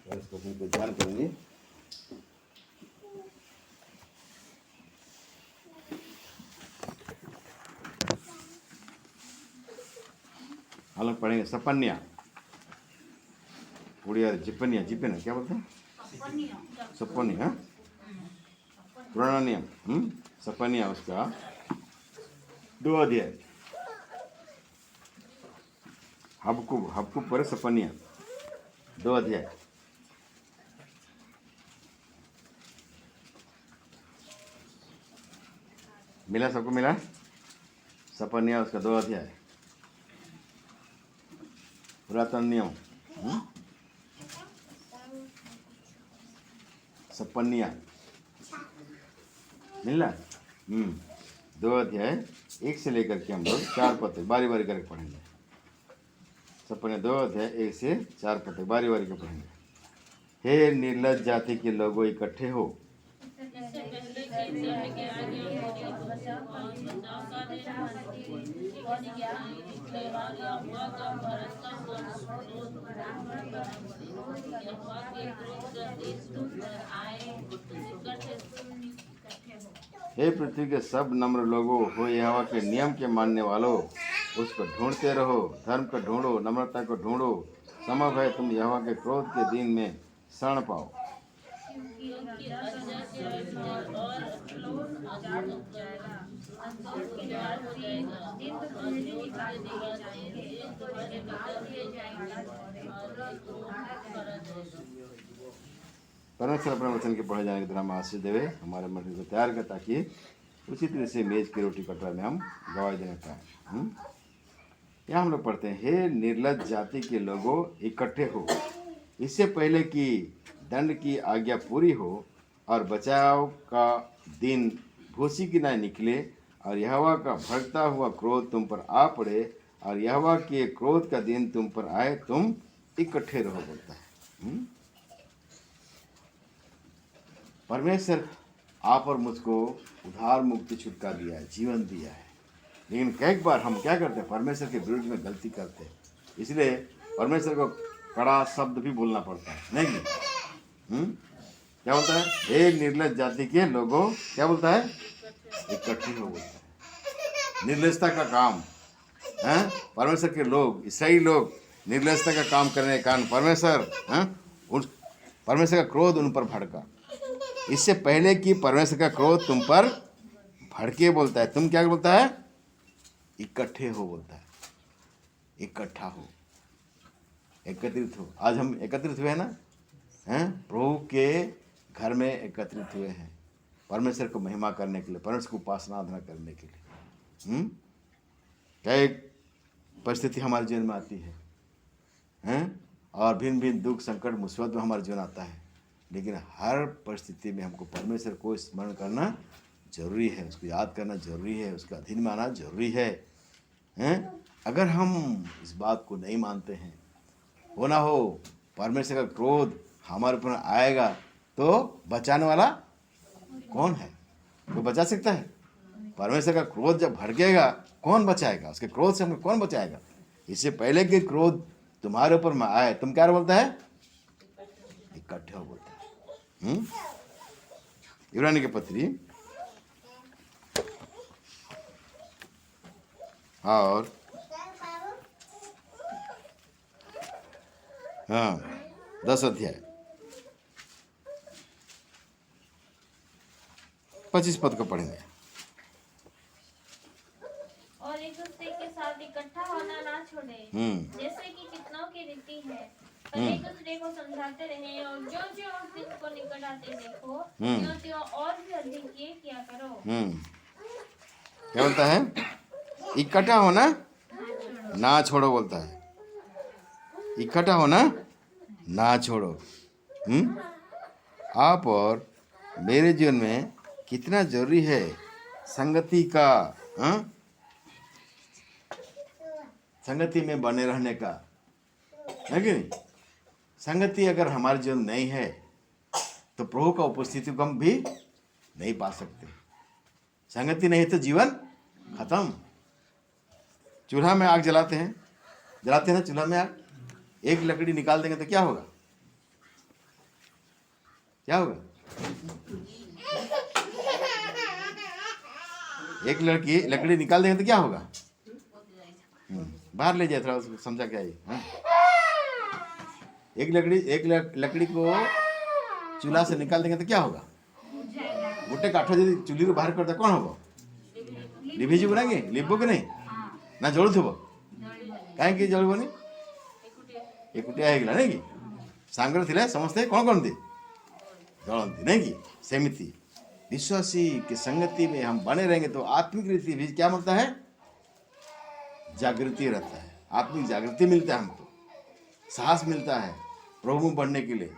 इस क्वेश्चन को ध्यान करेंगे। हम लोग पढ़ेंगे सपन्या, उड़िया जिपन्या, जिपन्या क्या बोलते हैं? सपन्या, पुराना नियम। सपन्या उसका 2 अध्याय। हबकुब पर सपन्या 2 अध्याय। मिला, सबको मिला? सपन्या उसका 2 अध्याय। पुरातन नियम सपन्या मिला। 2 अध्याय 1 से लेकर के हम लोग 4 पद तक बारी बारी करके पढ़ेंगे। सपन्या 2 अध्याय 1 से 4 पद तक बारी बारी करके पढ़ेंगे। हे निर्लज जाति के लोगों, इकट्ठे हो। हे पृथ्वी के सब नम्र लोगों, हो यहोवा के नियम के मानने वालों, उसको ढूंढते रहो। धर्म को ढूंढो, नम्रता को ढूंढो। संभव है तुम यहोवा के क्रोध के दिन में शरण पाओ। परमेश्वर अपने वचन के पढ़े जाने के द्वारा आशीष देवे, हमारे मन को तैयार कर, ताकि उसी तरह से मेज की रोटी कटोरा में हम गवाही देने पाए। यहाँ हम लोग पढ़ते हैं, हे निर्लज जाति के लोगों, इकट्ठे हो। इससे पहले कि दंड की आज्ञा पूरी हो और बचाव का दिन भूसी की नाई निकले और यहोवा का भड़कता हुआ क्रोध तुम पर आ पड़े और यहोवा के क्रोध का दिन तुम पर आए, तुम इकट्ठे रहो, बोलता है। परमेश्वर आप और मुझको उधार मुक्ति छुटकारा दिया है, जीवन दिया है, लेकिन कई बार हम क्या करते हैं? परमेश्वर के विरुद्ध में गलती करते हैं। इसलिए परमेश्वर को कड़ा शब्द भी बोलना पड़ता है, नहीं? क्या बोलता है? हे निर्लज जाति के लोगों, क्या बोलता है? इकट्ठे हो, बोलता है। निर्लजता का काम है। परमेश्वर के लोग, ईसाई लोग निर्लजता का काम करने के कारण परमेश्वर का क्रोध उन पर भड़का। इससे पहले कि परमेश्वर का क्रोध तुम पर भड़के, बोलता है, तुम क्या बोलता है? इकट्ठे हो, बोलता है। इकट्ठा हो, एकत्रित हो। आज हम एकत्रित हुए हैं ना, हैं? प्रभु के घर में एकत्रित हुए हैं, परमेश्वर को महिमा करने के लिए, परमेश्वर को उपासना आराधना करने के लिए। कई परिस्थिति हमारे जीवन में आती है, हैं? और भिन्न भिन्न दुख, संकट, मुसीबत में हमारे जीवन आता है, लेकिन हर परिस्थिति में हमको परमेश्वर को स्मरण करना जरूरी है, उसको याद करना जरूरी है, उसका अधीन में आना जरूरी है, हैं? अगर हम इस बात को नहीं मानते हैं, हो ना हो परमेश्वर का क्रोध हमारे ऊपर आएगा, तो बचाने वाला कौन है? कोई बचा सकता है? परमेश्वर का क्रोध जब भड़केगा, कौन बचाएगा? उसके क्रोध से हमको कौन बचाएगा? इससे पहले कि क्रोध तुम्हारे ऊपर में आए, तुम क्या बोलता है? इकट्ठे हो, बोलता है। इब्रानी की पत्री और 10 अध्याय 25 पद को पढ़ेंगे। और एक दूसरे के साथ इकट्ठा होना ना छोड़े, जैसे कि कितनों की रीति है, पर एक दूसरे को समझाते रहे, और जो जो उस दिन को निकट आते देखो, त्यों और भी अधिक ये किया करो। क्या बोलता है? इकट्ठा होना ना छोड़ो, बोलता है। इकट्ठा होना ना छोड़ो। आप और मेरे जीवन में कितना जरूरी है संगति का, संगति में बने रहने का, है कि नहीं? संगति अगर हमारे जीवन नहीं है, तो प्रभु का उपस्थिति को हम भी नहीं पा सकते। संगति नहीं तो जीवन खत्म। चूल्हा में आग जलाते हैं ना, चूल्हा में आग, एक लकड़ी निकाल देंगे तो क्या होगा? क्या होगा? एक लड़की लकड़ी निकाल देंगे तो क्या होगा? बाहर ले जाए, थोड़ा उसको समझा क्या ये, हाँ? एक लकड़ी को चूल्हा से निकाल देंगे तो क्या होगा? गोटे काठ यदि चूल्ही को बाहर करता कौन होगा? लिभिजिबो ना कि लिभबो कि नहीं ना जलुथबो कहीं जलबनी एकुटिया हो गला नहीं कि सांगर थिले समस्ते कौन करती जलती नहीं कि सेमिति विश्वासी की संगति में हम बने रहेंगे तो आत्मिक रीति भी क्या मिलता है? जागृति रहता है, आत्मिक जागृति मिलता है, हमको साहस मिलता है प्रभु में बढ़ने के लिए।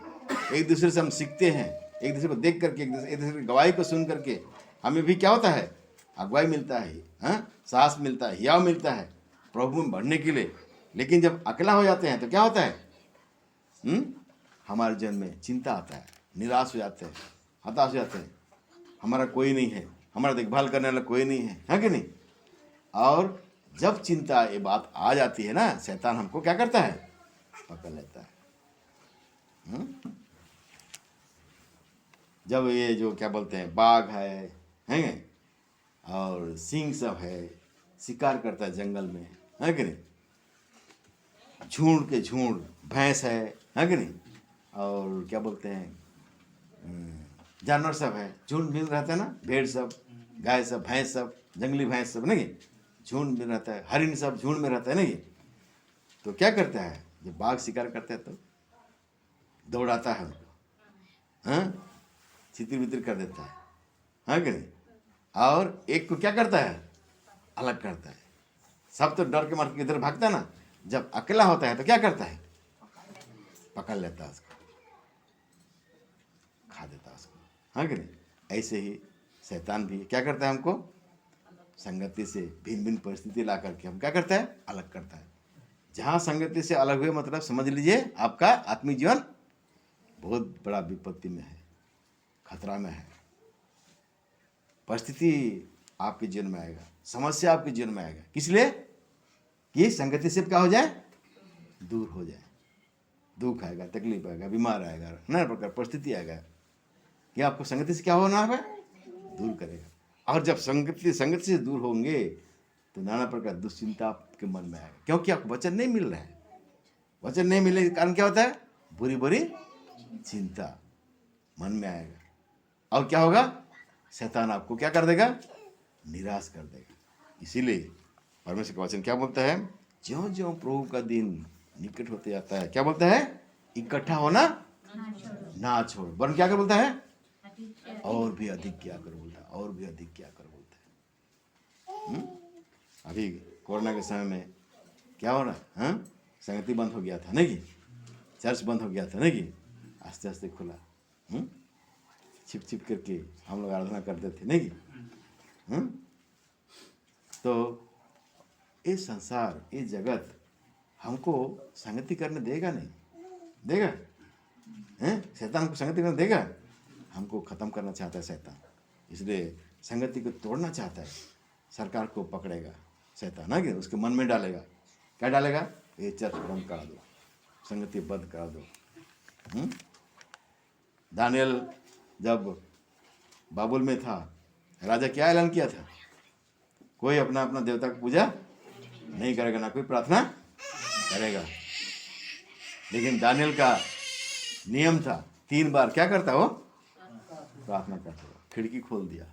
एक दूसरे से हम सीखते हैं, एक दूसरे को देख करके, एक दूसरे की गवाही को सुन करके हमें भी क्या होता है? अगुवाई मिलता है, हाँ? साहस मिलता है, हियाव मिलता है प्रभु में बढ़ने के लिए। लेकिन जब अकेला हो जाते हैं तो क्या होता है? हमारे जीवन में चिंता आता है, निराश हो जाते हैं, हताश हो जाते हैं, हमारा कोई नहीं है, हमारा देखभाल करने वाला कोई नहीं है कि नहीं? और जब चिंता ये बात आ जाती है ना, शैतान हमको क्या करता है? पकड़ लेता है। जब ये जो क्या बोलते हैं बाघ है और सिंह सब है, शिकार करता है जंगल में, है कि नहीं? झुंड के झुंड भैंस है कि नहीं? और क्या बोलते हैं जानवर सब है, झुंड में रहता है ना, भेड़ सब, गाय सब, भैंस सब, जंगली भैंस सब नहीं, झुंड में रहता है, हरिण सब झुंड में रहता है नहीं। तो क्या करता है? जब बाघ शिकार करता है तो दौड़ाता है उनको, हाँ, छितिर बितिर कर देता है कि नहीं? और एक को क्या करता है? अलग करता है। सब तो डर के मार के इधर भागता है ना, जब अकेला होता है तो क्या करता है? पकड़ लेता है उसको, खा देता है उसको, हाँ कि नहीं? ऐसे ही शैतान भी क्या करता है? हमको संगति से भिन्न भिन्न परिस्थिति ला करके हम क्या करता है? अलग करता है। जहाँ संगति से अलग हुए मतलब समझ लीजिए आपका आत्मिक जीवन बहुत बड़ा विपत्ति में है, खतरा में है। परिस्थिति आपके जीवन में आएगा, समस्या आपके जीवन में आएगा, किस लिए? कि संगति से क्या हो जाए? दूर हो जाए। दुख आएगा, तकलीफ आएगा, बीमार आएगा, नाना प्रकार परिस्थिति आएगा कि आपको संगति से क्या होना है? दूर करेगा। और जब संगति से दूर होंगे तो नाना प्रकार दुश्चिंता आपके मन में आएगा, क्योंकि आपको वचन नहीं मिल रहा है। वचन नहीं मिलने के कारण क्या होता है? बुरी बुरी चिंता मन में आएगा। और क्या होगा? शैतान आपको क्या कर देगा? निराश कर देगा। इसीलिए परमेश्वर का वचन क्या बोलता है? ज्यों ज्यों प्रभु का दिन निकट होते जाता है, क्या बोलता है? इकट्ठा होना ना छोड़, वरन क्या कर बोलता है? और भी अधिक क्या कर बोलता है, और भी अधिक क्या कर बोलता है। अभी कोरोना के समय में क्या हो रहा है? हाँ, संगति बंद हो गया था नहीं कि, चर्च बंद हो गया था नहीं कि, आस्ते आस्ते खुला, छिप छिप करके हम लोग आराधना करते थे नहीं कि। तो ये संसार, ये जगत हमको संगति करने देगा नहीं, देगा? शैतान हमको संगति करने देगा? हमको ख़त्म करना चाहता है शैतान, इसलिए संगति को तोड़ना चाहता है। सरकार को पकड़ेगा शैतान ना, कि उसके मन में डालेगा, क्या डालेगा? ये चर्च बंद करा दो, संगति बंद करा दो। दानियल जब बाबुल में था, राजा क्या ऐलान किया था? कोई अपना अपना देवता की पूजा नहीं करेगा, ना कोई प्रार्थना करेगा। लेकिन दानियल का नियम था, 3 बार क्या करता वो? प्रार्थना करता। खिड़की खोल दिया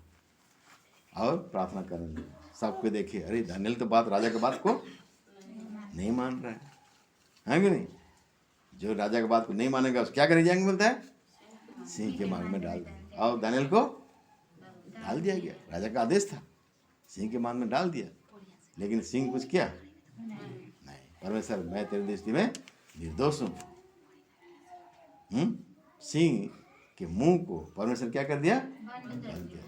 और प्रार्थना करने लगा। सबको देखे, अरे दानियल तो राजा की बात को नहीं मान रहा है कि नहीं? जो राजा की बात को नहीं मानेगा उसको क्या करे जाएंगे? बोलता है सिंह के मांग में डाल दिया। और दानियल को डाल दिया गया, राजा का आदेश था, सिंह के मांग में डाल दिया। लेकिन सिंह कुछ किया नहीं। परमेश्वर, मैं तेरी दृष्टि में निर्दोष हूँ। सिंह के मुंह को परमेश्वर क्या कर दिया? बंद किया।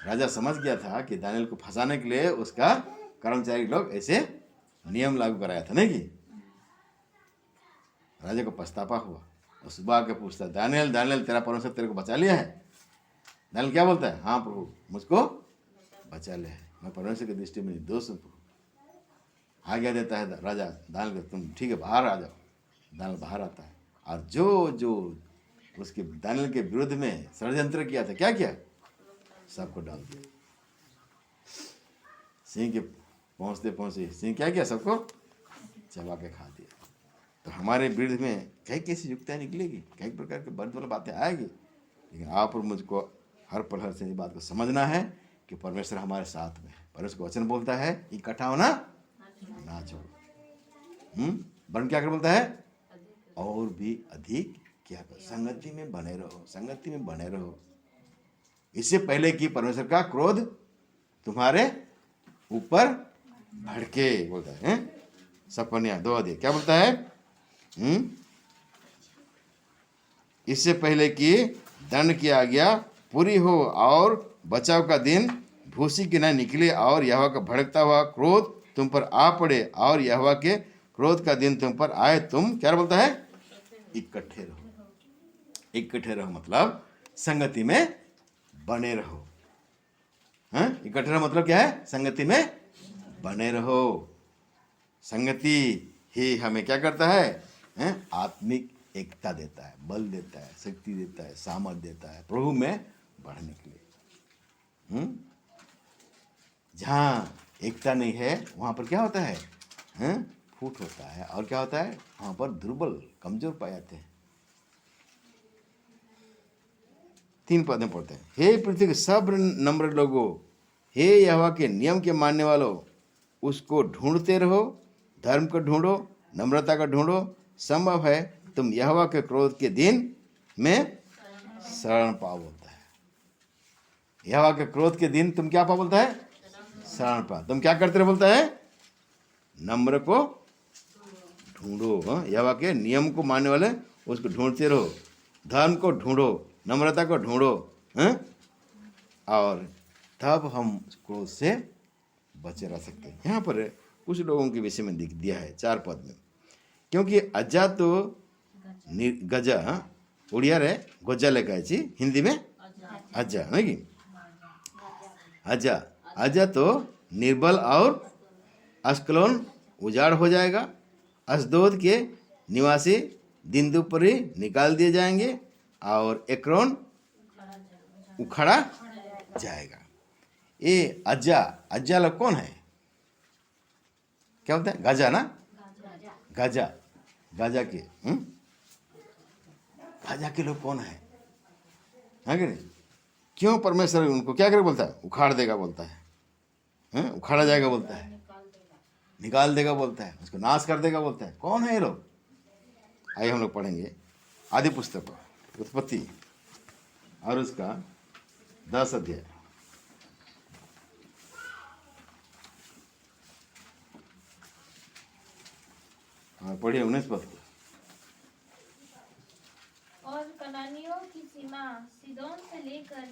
राजा समझ गया था कि दानियल को फंसाने के लिए उसका कर्मचारी लोग ऐसे नियम लागू कराया था नहीं कि। राजा को पछतावा हुआ, और सुबह आके पूछता, दानियल दानियल तेरा परमेश्वर तेरे को बचा लिया है? दानियल क्या बोलता है? हाँ प्रभु, मुझको बचा लिया है, मैं परमेश्वर की दृष्टि में निर्दोष हूँ प्रभु। आज्ञा देता है राजा दानियल को, तुम ठीक है बाहर आ जाओ। दानियल बाहर आता है, और जो जो उसके दानियल के विरुद्ध में षड्यंत्र किया था, क्या किया? सबको डाल दिया। सिंह के पहुंचते पहुंचे सिंह क्या किया? सबको चबा के खा दिया। तो हमारे विरुद्ध में कई कैसी युक्तियाँ निकलेगी, कई प्रकार के बंद वाली बातें आएगी, लेकिन आप और मुझको हर पल हर से इस बात को समझना है कि परमेश्वर हमारे साथ में है। परमेश्वर का वचन बोलता है इकट्ठा होना ना छोड़ो। वरन क्या कर बोलता है? और भी अधिक क्या कर, संगति में बने रहो, संगति में बने रहो। इससे पहले कि परमेश्वर का क्रोध तुम्हारे ऊपर भड़के, बोलता है। सपनिया 2 अध्याय क्या बोलता है? इससे पहले कि दंड की आज्ञा पूरी हो और बचाव का दिन भूसी की न निकले और यहोवा का भड़कता हुआ क्रोध तुम पर आ पड़े और यहोवा के क्रोध का दिन तुम पर आए, तुम क्या बोलता है? इकट्ठे रहो। इकट्ठे रहो मतलब संगति में बने रहो। इकट्ठे रहो मतलब क्या है? संगति में बने रहो। संगति ही हमें क्या करता है? आत्मिक एकता देता है, बल देता है, शक्ति देता है, सामर्थ देता है प्रभु में बढ़ने के लिए। जहाँ एकता नहीं है वहाँ पर क्या होता है? फूट होता है। और क्या होता है? वहाँ पर दुर्बल कमजोर पाए जाते हैं। 3 पद में पढ़ते हैं। हे पृथ्वी के सब नम्र लोगों, हे यहोवा के नियम के मानने वालों, उसको ढूंढते रहो, धर्म को ढूंढो, नम्रता का ढूंढो। संभव है तुम यहोवा के क्रोध के दिन में शरण पाओ, बोलता है। यहोवा के क्रोध के दिन तुम क्या पाओ, बोलता है? शरण पाओ। तुम क्या करते रहो, बोलता है? नम्र को ढूंढो। यहोवा के नियम को मानने वाले उसको ढूंढते रहो, धर्म को ढूंढो, नम्रता को ढूंढो, और तब हम क्रोध से बचे रह सकते हैं। यहाँ पर कुछ लोगों के विषय में लिख दिया है 4 पद में। क्योंकि अजा तो गजा उड़िया रे गजा लेकर हिंदी में अजा है कि अजा अजा तो निर्बल और अस्कलोन उजाड़ हो जाएगा। अशदोद के निवासी दिन दोपहरी निकाल दिए जाएंगे और एक्रोन उखड़ा जाएगा। ये अज्जा लोग कौन है? क्या बोलते हैं? गाजा ना, गाजा गाजा के गाजा के लोग कौन है कि नहीं? क्यों परमेश्वर उनको क्या करे बोलता है? उखाड़ देगा बोलता है, उखाड़ा जाएगा बोलता है, निकाल देगा बोलता है, उसको नाश कर देगा बोलता है। कौन है ये लोग? आइए हम लोग पढ़ेंगे आदि पुस्तक उत्पत्ति और उसका 10 अध्याय। पढ़िए 19 पद को। और कनानियों की सीमा सीदोन से लेकर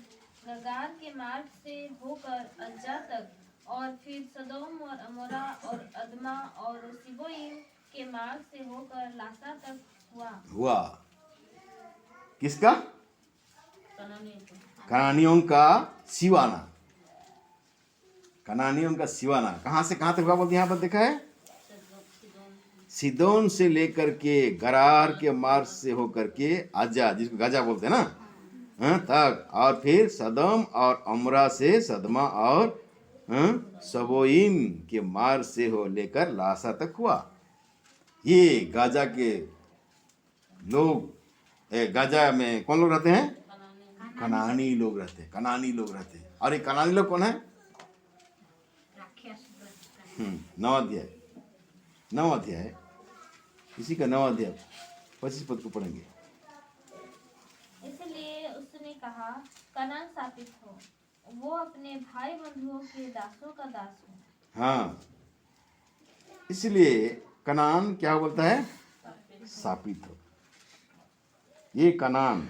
गगार के मार्ग से होकर अज्जा तक, और फिर सदोम और अमोरा और अदमा और सिबोइम के मार्ग से होकर लासा तक हुआ। किसका? कनानियों का सिवाना। कनानियों का सिवाना कहाँ से कहाँ तक हुआ बोलते? यहाँ पर देखा है, सिदोन से लेकर के गरार के मार्ग से होकर के आजा, जिसको गाजा बोलते हैं ना, तक, और फिर सदम और अमरा से सदमा और सबोइम के मार्ग से हो लेकर लासा तक हुआ। ये गाजा के लोग, गाजा में कौन लोग रहते हैं? कनानी लोग रहते हैं। कनानी लोग रहते हैं। और ये कनानी लोग कौन है? 9 अध्याय इसी का 9 अध्याय 25 पद को पढ़ेंगे। इसलिए उसने कहा, कनान शापित हो, वो अपने भाई बंधुओं के दासों का दास हो। हाँ, इसलिए कनान क्या बोलता है? शापित हो। ये कनान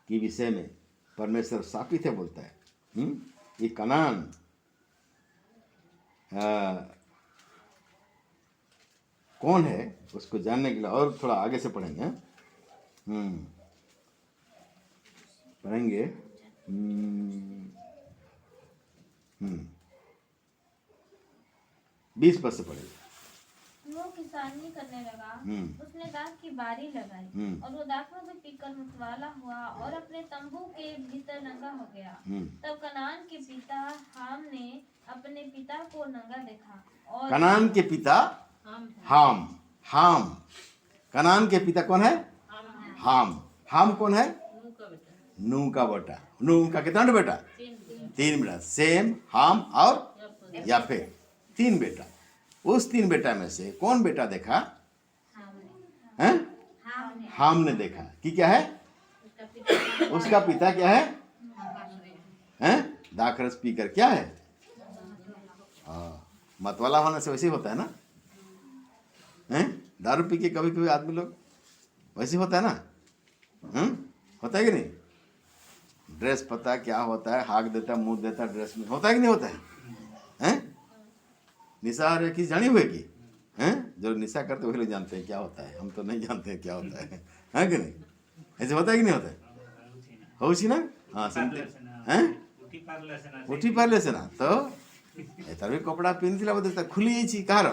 के विषय में परमेश्वर शापित है बोलता है। ये कनान कौन है उसको जानने के लिए और थोड़ा आगे से पढ़ेंगे। पढ़ेंगे 20 पद से पढ़ेंगे। वो किसानी करने लगा, उसने दाख की बारी लगाई और वो दाखों से पीकर मतवाला हुआ और अपने तंबू के भीतर नंगा हो गया। तब कनान के पिता हाम ने अपने पिता को नंगा देखा और कनान के पिता हाम कनान के पिता कौन है? हाम कौन है? नूह का बेटा। नूह का कितना बेटा? 3 बेटा। सेम, हाम और याफेत, 3 बेटा। उस 3 बेटा में से कौन बेटा देखा? हाम ने देखा कि क्या है? उसका पिता क्या है? दाखरस पीकर क्या है? मतवाला होने से वैसे ही होता है ना? दारू पी के कभी कभी आदमी लोग वैसे होता है ना? होता है कि नहीं? ड्रेस पता क्या होता है, हाक देता, मुंह देता ड्रेस में, होता है कि नहीं होता है? निशा और की जानी हुए कि जो निशा करते वही लोग जानते हैं क्या होता है, हम तो नहीं जानते हैं क्या होता है कि नहीं? ऐसे होता है कि नहीं होता है? होउछि ना? हाँ सुनते हैं। उठी पारले से ना तो एतार भी कपड़ा पिंधिला बोलते खुली जाइछि कार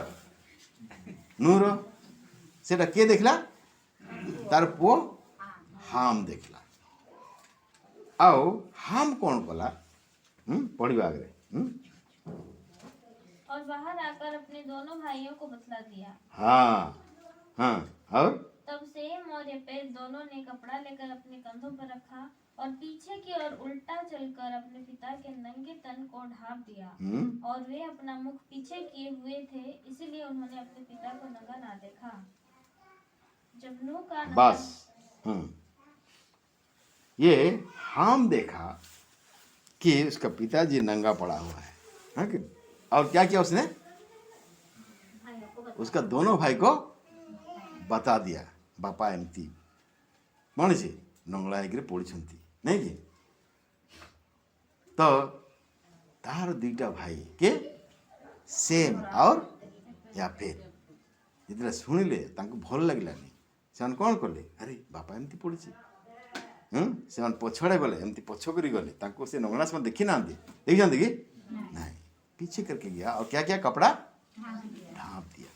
नूर सेटा के देखला? तार पुओ हाम देखला। आओ हाम कौन कला? पढ़िबा आगे। और बाहर आकर अपने दोनों भाइयों को बतला दिया। हाँ और तब सेम और यपेत दोनों ने कपड़ा लेकर अपने कंधों पर रखा और पीछे की ओर उल्टा चलकर अपने पिता के नंगे तन को ढांप दिया। और वे अपना मुख पीछे किए हुए थे, इसीलिए उन्होंने अपने पिता को नंगा ना देखा। जब नूह का बस ये हाम देखा कि उसका पिताजी नंगा पड़ा हुआ है कि? और क्या किया उसने? उसका दोनों भाई को बता दिया बापा एमती मनीषी नंगला है पड़ी नहीं कि? तो तार 2टा भाई के सेम और याफेत जितने शुणिले भल लगलानी से कौन कले? अरे बापा एमती पड़ी से पछड़े गले एमती पछ कर गले से नंगला से देखी ना देखी कि नहीं पीछे करके गया और क्या क्या कपड़ा ढांप दिया।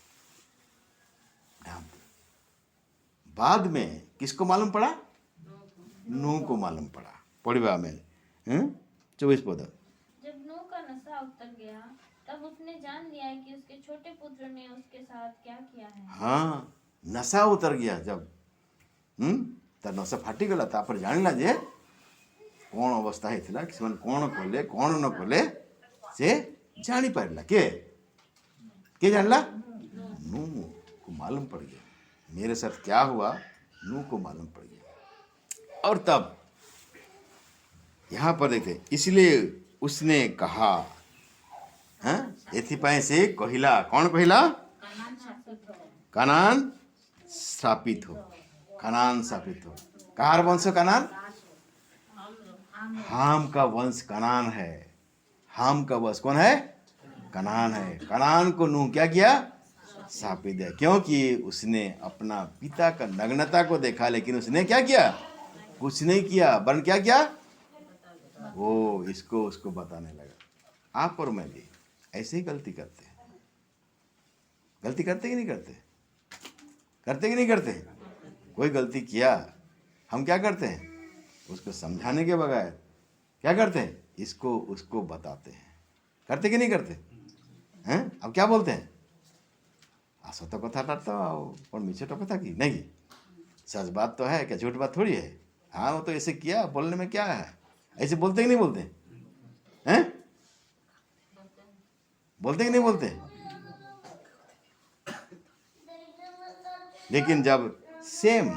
बाद में किसको मालूम पड़ा? नूह को मालूम पड़ा। पढ़िबा में 24 पद। जब नूह का नशा उतर गया तब उसने जान लिया कि उसके छोटे पुत्र ने उसके साथ क्या किया है। हाँ नशा उतर गया जब तार नशा फाटी गला तापर जानिला जे कौन अवस्था हेथिला कि से कौन कले कौन न कले से जानी पारिला के जानला? नूह को मालूम पड़ गया मेरे साथ क्या हुआ। नूह को मालूम पड़ गया और तब यहाँ पर देखते इसलिए उसने कहा एथिपाई से कहिला कौन कहिला? कनान श्रापित हो। कनान श्रापित हो। कहार वंश कनान? हाम का वंश कनान है। हाम का वंश कौन है? कनान है। कनान को नूह क्या किया? शापित है क्योंकि उसने अपना पिता का नग्नता को देखा लेकिन उसने क्या किया? कुछ नहीं किया वरन क्या किया? वो इसको उसको बताने लगा। आप और मैं भी ऐसे ही गलती करते हैं। गलती करते कि नहीं करते? करते कि नहीं करते? कोई गलती किया हम क्या करते हैं? उसको समझाने के बगैर क्या करते हैं? इसको उसको बताते हैं। करते कि नहीं करते हैं? अब क्या बोलते हैं? सत कथा तो मीछे तो कथा की नहीं, सच बात तो है क्या झूठ बात थोड़ी है। हाँ वो तो ऐसे किया बोलने में क्या है? ऐसे बोलते कि नहीं बोलते हैं? बोलते कि नहीं बोलते? लेकिन जब सेम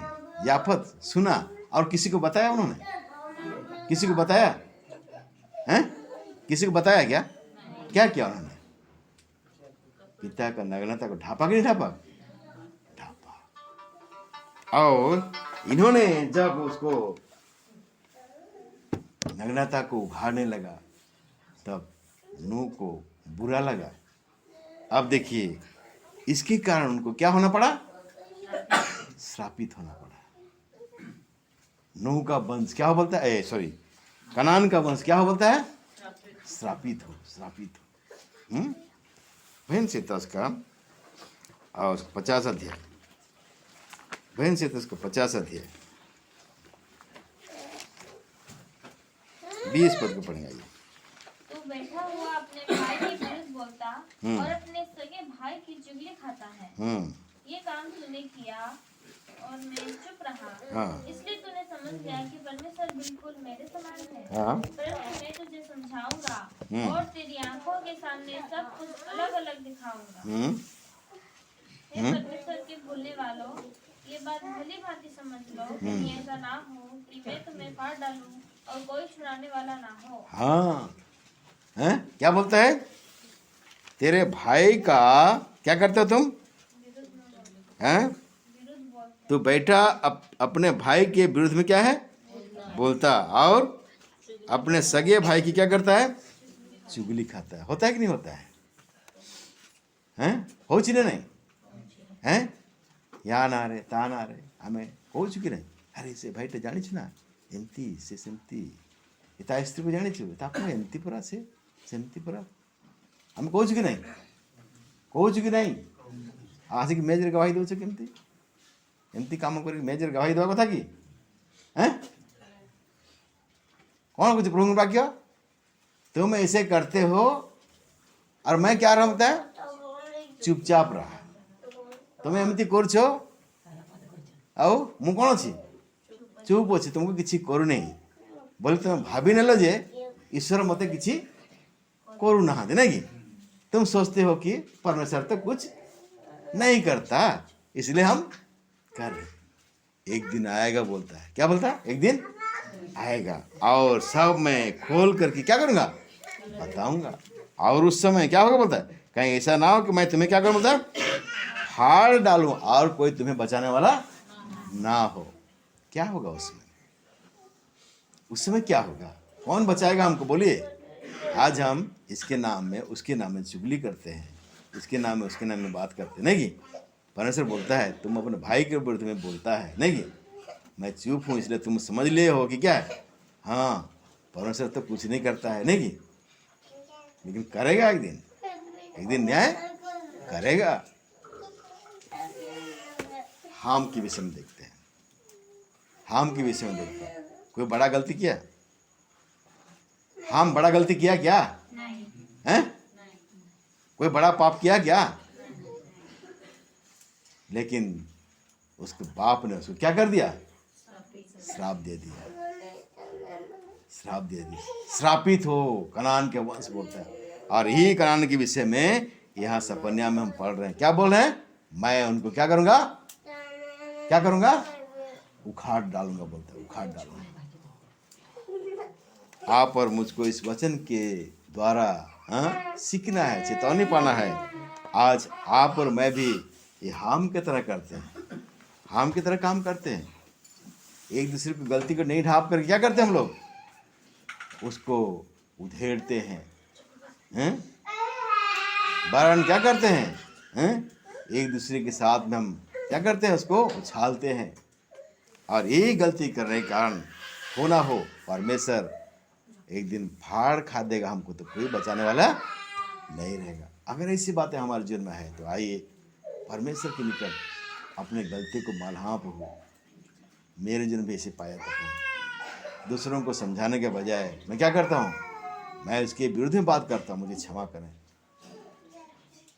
याफत सुना और किसी को बताया उन्होंने? किसी को बताया हैं? किसी को बताया क्या? क्या किया उन्होंने? पिता का नग्नता को ढापा कि नहीं ढापा? ढापा। और इन्होंने जब उसको नग्नता को उघाड़ने लगा तब नूह को बुरा लगा। अब देखिए इसके कारण उनको क्या होना पड़ा? श्रापित होना पड़ा। नूह का वंश क्या बोलता है? सॉरी कनान का वंश क्या बोलता है? श्रापित हो। श्रापित हो। बहन से का और 50 अध्याय, बहन से तो उसको 50 अध्याय 20 पद को पढ़ेंगे। आइए। तू बैठा हुआ अपने भाई के विरुद्ध बोलता और अपने सगे भाई की चुगली खाता है। ये काम तूने किया और मैं चुप रहा। हाँ। इसलिए तूने समझ लिया कि परमेश्वर बिल्कुल मेरे समान है। हाँ। परंतु मैं तुझे समझाऊंगा और तेरी आंखों के सामने सब कुछ अलग अलग दिखाऊंगा। हे परमेश्वर के भूलने वालों, ये बात भली भांति समझ लो, कहीं ऐसा ना हो कि मैं तुम्हें फाड़ डालूं और कोई छुड़ाने वाला ना हो। हाँ, हैं? क्या बोलता है? तेरे भाई का क्या करते हो तुम? हैं? तू बैठा अपने भाई के विरुद्ध में क्या है बोलता, और अपने सगे भाई की क्या करता है? चुगली खाता है। होता है कि नहीं होता है? हैं? हो चुके नहीं हैं? या ना रे ता ना रे हमें हो चुकी नहीं। अरे से भाई तो जानी ना एमती से सेमती ता स्त्री को जानी ता एमती परा से सेमती परा हमें कौच कि नहीं आसिक मेजर गवाही दौच केमती एमती काम कर मेजर गवाही देवा कथा कि हैं? कौन कुछ प्रभु वाक्य तुम ऐसे करते हो और मैं क्या रहा होता है? चुपचाप रहा। तुम्हें एमती करछ आउ मु कौन अच्छी चुप अच्छी तुमको किसी करू नहीं बोले तुम भाभी नेल जे ईश्वर मते किसी करू ना कि तुम सोचते हो कि परमेश्वर तो कुछ नहीं करता इसलिए हम कर रहे। एक दिन आएगा बोलता है। क्या बोलता है? एक दिन आएगा और सब मैं खोल करके क्या करूंगा बताऊंगा। और उस समय क्या होगा बोलता है? कहीं ऐसा ना हो कि मैं तुम्हें क्या करूं बोलता है फाड़ डालूं और कोई तुम्हें बचाने वाला ना हो। क्या होगा उस समय? उस समय क्या होगा? कौन बचाएगा हमको बोलिए? आज हम इसके नाम में उसके नाम में चुगली करते हैं, इसके नाम में उसके नाम में बात करते हैं नहीं कि परमेश्वर बोलता है तुम अपने भाई के विरुद्ध में बोलता है नहीं कि मैं चुप हूं इसलिए तुम समझ लिए हो कि क्या है। हाँ, परमेश्वर तो कुछ नहीं करता है नहीं कि लेकिन करेगा एक दिन न्याय करेगा। हाम के विषय में देखते हैं। हाम के विषय में देखते हैं। कोई बड़ा गलती किया? हाम बड़ा गलती किया क्या? हैं? कोई बड़ा पाप किया क्या? लेकिन उसके बाप ने उसको क्या कर दिया? श्राप दे दिया। श्राप दे दिया। श्रापित हो कनान के वंश बोलता है। और यही कनान के विषय में यहाँ सपन्या में हम पढ़ रहे हैं। क्या बोल रहे हैं? मैं उनको क्या करूंगा? क्या करूंगा? उखाड़ डालूंगा बोलता है। उखाड़ डालूंगा। आप और मुझको इस वचन के द्वारा सीखना है, चेतावनी पाना है। आज आप और मैं भी ये हाम की तरह करते हैं। हाम की तरह काम करते हैं। एक दूसरे की गलती को नहीं ढांप कर क्या करते हैं हम लोग? उसको उधेड़ते हैं। वरन क्या करते हैं? एक दूसरे के साथ में हम क्या करते हैं? उसको उछालते हैं। और यही गलती करने के कारण हो ना हो परमेश्वर एक दिन फाड़ खा देगा हमको, तो कोई बचाने वाला नहीं रहेगा। अगर ऐसी बातें हमारे जीवन में है तो आइए परमेश्वर के निकट अपने गलती को मालहाप हो। मेरे जीवन में ऐसे पाया था। दूसरों को समझाने के बजाय मैं क्या करता हूँ? मैं उसके विरुद्ध में बात करता हूँ। मुझे क्षमा करें।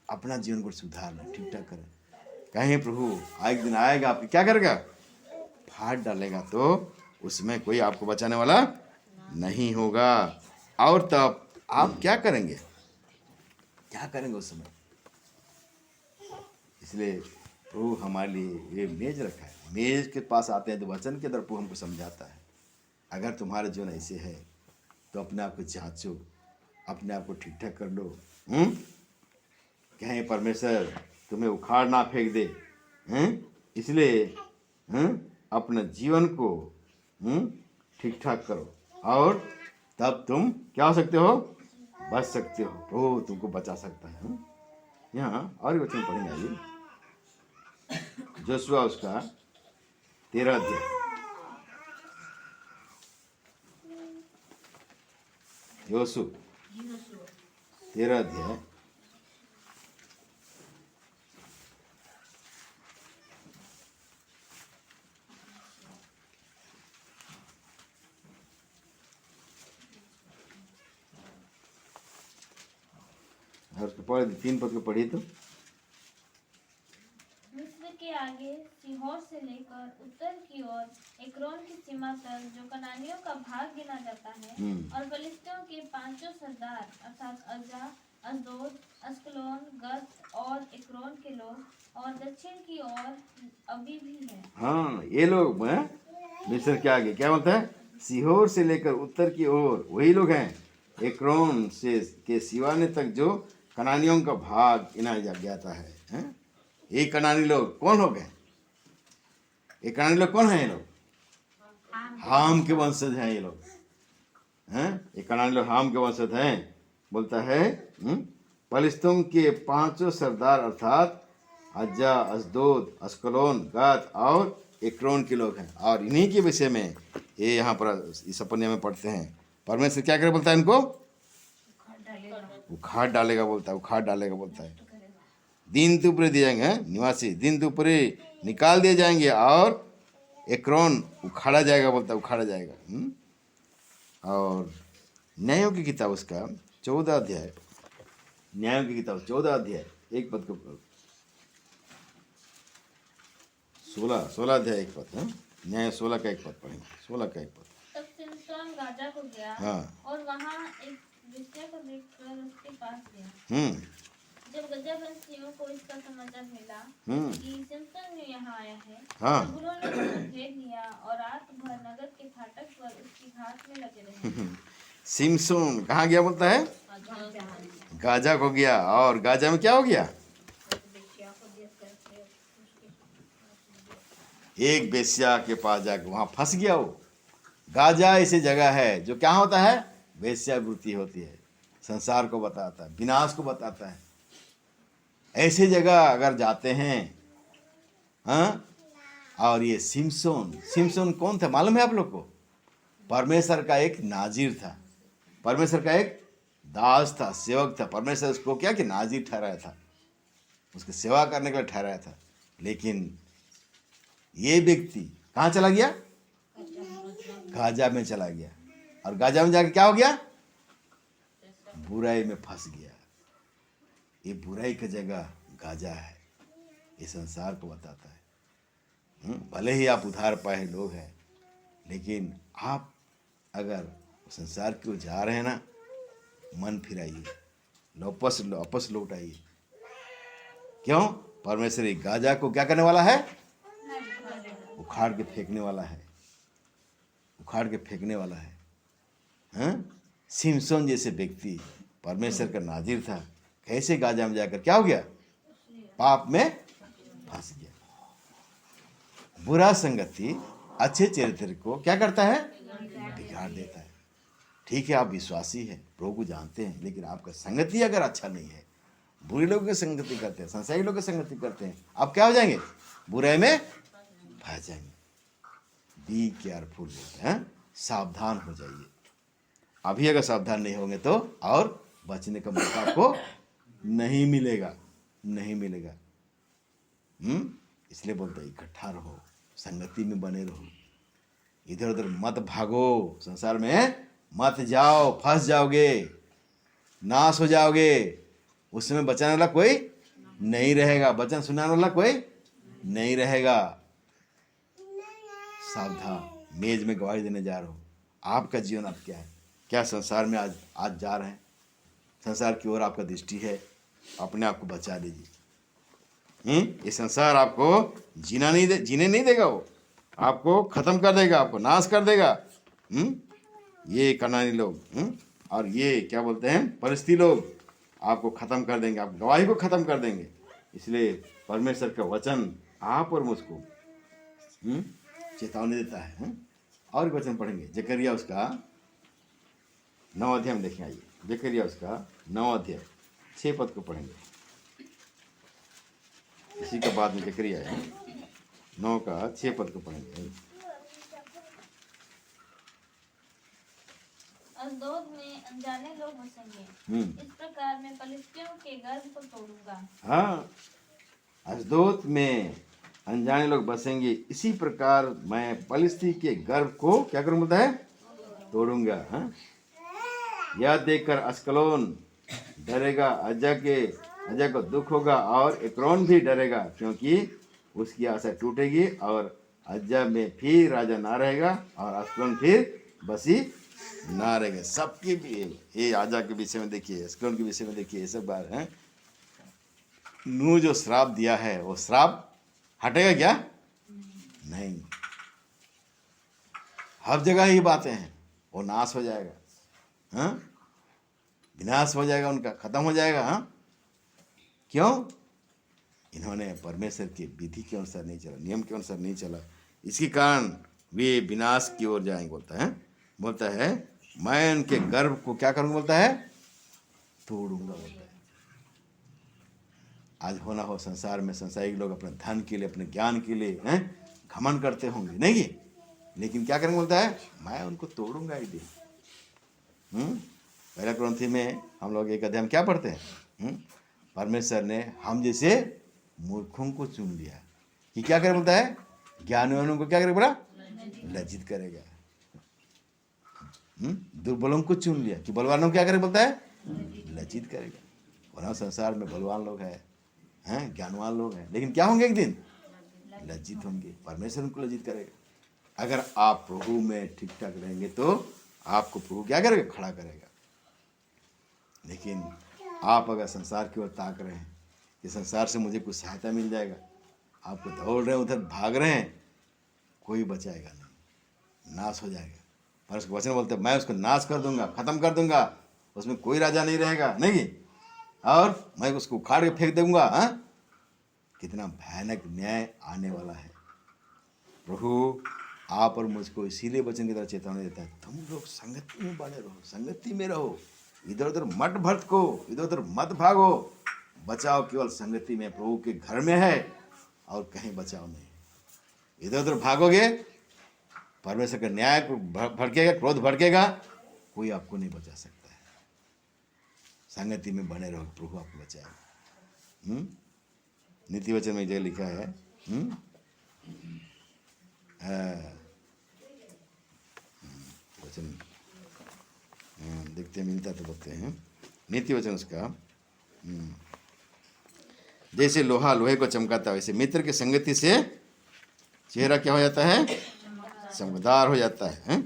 अपना जीवन को सुधारना, ठीक ठाक करें। कहीं प्रभु एक दिन आएगा आपकी क्या करेगा? फाड़ डालेगा, तो उसमें कोई आपको बचाने वाला नहीं होगा। और तब आप क्या करेंगे? क्या करेंगे उस समय? इसलिए प्रभु हमारे लिए ये मेज रखा है। मेज के पास आते हैं तो वचन के द्वारा प्रभु हमको समझाता है। अगर तुम्हारे जीवन ऐसे है तो अपने आप को जांचो, अपने आप को ठीक ठाक कर लो। कहीं परमेश्वर तुम्हें उखाड़ ना फेंक दे। इसलिए अपने जीवन को ठीक ठाक करो और तब तुम क्या हो सकते हो? बच सकते हो। ओ तुमको बचा सकता है। यहाँ और वचन पढ़ेंगे। आइए जोशुआ उसका 13 अध्याय। योशु 13 अध्याय और उसको पढ़ 3 पद को पढ़ी तो। मिस्र के आगे सीहोर से लेकर उत्तर की ओर एक्रोन की सीमा तक जो कनानियों का भाग गिना जाता है, और फिलिस्तियों के 5 सरदार अर्थात अज्जा, अश्दोद, अस्कलोन, गत और एक्रोन के लोग, और दक्षिण की ओर अभी भी है। हाँ, ये लोग हैं मिस्र के आगे, क्या बोलता है, सीहोर से लेकर उत्तर की ओर वही लोग हैं, एक्रोन से के सिवाने तक जो कनानियों का भाग गिना जाता है, हैं? ये कनानी लोग कौन लोग हैं? ये कनानी लोग कौन हैं? ये लोग हाम के वंशज हैं। ये लोग हैं, ये कनानी लोग हाम के वंशज हैं। बोलता है फिलिस्तियों के 5 सरदार अर्थात अज्जा, अश्दोद, अस्कलोन, गात और एक्रोन के लोग हैं। और इन्हीं के विषय में ये यहाँ पर इस अपन्या में पढ़ते हैं। परमेश्वर क्या करे बोलता है इनको? उखाड़ डालेगा बोलता है, उखाड़ डालेगा बोलता है। दिन तुपरे दिए जाएंगे, निवासी दिन तुपरे निकाल दिए जाएंगे और एक्रोन उखाड़ा जाएगा बोलता है, उखाड़ा जाएगा। और न्यायों की किताब उसका 14 अध्याय, न्यायों की किताब 14 अध्याय 1 पद को 16 अध्याय 1 पद है, न्याय 16 का 1 पद पढ़ेंगे, 16 का 1 पद। तब सिमसोन गाजा को गया, और वहाँ एक वेश्या को देखकर उसके पास गया। जब गजावंशियों को इसका समाचार मिला कि सिमसोन यहाँ आया है, तब उन्होंने उसे घेर लिया और रात भर नगर के फाटक पर उसकी घात में लगे रहे। सिमसोन कहाँ गया बोलता है? गाजा को गया। और गाजा में क्या हो गया? एक वेश्या के पास जाकर वहां फंस गया। वो गाजा ऐसी जगह है जो क्या होता है? वेश्यावृत्ति होती है, संसार को बताता है, विनाश को बताता है। ऐसी जगह अगर जाते हैं, हाँ, और ये सिमसोन कौन था मालूम है आप लोग को? परमेश्वर का एक नाजिर था, परमेश्वर का एक दास था, सेवक था। परमेश्वर उसको क्या कि नाजिर ठहराया था, उसकी सेवा करने के लिए ठहराया था। लेकिन ये व्यक्ति कहाँ चला गया? गाजा में चला गया। और गाजा में जाके क्या हो गया? बुराई में फंस गया। ये बुराई की जगह गाजा है, ये संसार को बताता है। भले ही आप उधार पाए लोग हैं, लेकिन आप अगर संसार की ओर जा रहे हैं ना, मन फिराइए, वापस लौट आइए। क्यों? परमेश्वर एक गाजा को क्या करने वाला है? उखाड़ के फेंकने वाला है, उखाड़ के फेंकने वाला है। सिमसोन जैसे व्यक्ति परमेश्वर का नाजिर था, कैसे गाजा में जाकर क्या हो गया? पाप में फंस गया। बुरा संगति अच्छे चरित्र को क्या करता है? बिगाड़ देता है। ठीक है, आप विश्वासी हैं, प्रभु को जानते हैं, लेकिन आपका संगति अगर अच्छा नहीं है, बुरे लोगों की संगति करते हैं, संसारी लोगों की संगति करते हैं, आप क्या हो जाएंगे? बुराई में फंस जाएंगे। बी केयरफुल हैं, सावधान हो जाइए। अभी अगर सावधान नहीं होंगे तो और बचने का मौका आपको नहीं मिलेगा, नहीं मिलेगा। इसलिए बोलते हैं इकट्ठा रहो, संगति में बने रहो, इधर उधर मत भागो, संसार में मत जाओ, फंस जाओगे, नाश हो जाओगे। उसमें बचाने वाला कोई नहीं रहेगा, वचन सुनाने वाला कोई नहीं रहेगा। सावधान, मेज में गवाही देने जा रहे हो। आपका जीवन अब क्या है? क्या संसार में आज जा रहे हैं? संसार की ओर आपका दृष्टि है? अपने आप को बचा लीजिए। ये संसार आपको जीने नहीं देगा, वो आपको खत्म कर देगा, आपको नाश कर देगा। ये कनानी लोग और ये क्या बोलते हैं परिस्थिति लोग आपको खत्म कर देंगे, आप गवाही को खत्म कर देंगे। इसलिए परमेश्वर का वचन आप और मुझको चेतावनी देता है। और वचन पढ़ेंगे, जकरिया उसका 9 अध्याय में देखें। आइए, जकरिया उसका 9 अध्याय 6 पद को पढ़ेंगे। इसी का बाद में जकरिया है 9 का 6 पद को पढ़ेंगे। अश्दोद में अनजाने लोग बसेंगे, इस प्रकार मैं फिलिस्तियों के गर्भ को तोड़ूंगा। हाँ, अश्दोद में अनजाने लोग बसेंगे, इसी प्रकार मैं फिलिस्ती के गर्भ को क्या करूंगा? बोलता है तोड़ूंगा। यह देखकर अस्कलोन डरेगा, अजय को दुख होगा और एक्रोन भी डरेगा, क्योंकि उसकी आशा टूटेगी और अजय में फिर राजा ना रहेगा और अस्कलोन फिर बसी ना रहेगा। सबके भी ये आजा के विषय में देखिए, अस्कलोन के विषय में देखिए, ये सब बात है। नूह जो श्राप दिया है वो श्राप हटेगा क्या? नहीं, हर जगह ही बातें हैं, वो नाश हो जाएगा, हाँ, विनाश हो जाएगा, उनका खत्म हो जाएगा। हाँ, क्यों? इन्होंने परमेश्वर की विधि के अनुसार नहीं चला, नियम के अनुसार नहीं चला, इसके कारण वे विनाश की ओर जाएंगे। बोलता है मैं उनके गर्भ को क्या करूंगा, बोलता है तोड़ूंगा, बोलता है। आज होना हो संसार में, संसारिक लोग अपने धन के लिए, अपने ज्ञान के लिए घमंड करते होंगे, नहीं, लेकिन क्या करेंगे, बोलता है मैं उनको तोड़ूंगा ही दिन। पहला क्रंथी में हम लोग एक अध्याय में क्या पढ़ते हैं, परमेश्वर ने हम जैसे मूर्खों को चुन लिया कि क्या करे, बोलता है ज्ञानवानों को क्या करे, बोला लज्जित करेगा। दुर्बलों को चुन लिया कि बलवानों को क्या करे, बोलता है लज्जित करेगा। वरना संसार में बलवान लोग हैं, ज्ञानवान लोग हैं, लेकिन क्या होंगे, एक दिन लज्जित होंगे, परमेश्वर उनको लज्जित करेगा। अगर आप प्रभु में ठीक ठाक रहेंगे तो आपको प्रभु क्या करेगा, खड़ा करेगा। लेकिन आप अगर संसार की ओर ताक रहे हैं कि संसार से मुझे कुछ सहायता मिल जाएगा, आपको दौड़ रहे हैं, उधर भाग रहे हैं, कोई बचाएगा नहीं, नाश हो जाएगा। पर उसके वचन बोलते हैं मैं उसको नाश कर दूंगा, खत्म कर दूंगा, उसमें कोई राजा नहीं रहेगा, नहीं, और मैं उसको उखाड़ के फेंक दूंगा। हाँ, कितना भयानक न्याय आने वाला है। प्रभु आप और मुझको इसीलिए वचन की तरह चेतावनी देता है, तुम लोग संगति में बने रहो, संगति में रहो, इधर उधर मत भटको, इधर उधर मत भागो, बचाव केवल संगति में, प्रभु के घर में है और कहीं बचाव नहीं। इधर उधर भागोगे, परमेश्वर का न्याय भड़केगा, क्रोध भड़केगा, कोई आपको नहीं बचा सकता है। संगति में बने रहो, प्रभु आपको बचाएगा। नीति वचन में जगह लिखा है, वचन देखते मिलता तो बोलते हैं, नीति वचन उसका जैसे लोहा लोहे को चमकाता है, वैसे मित्र की संगति से चेहरा क्या हो जाता है, चमकदार हो जाता है।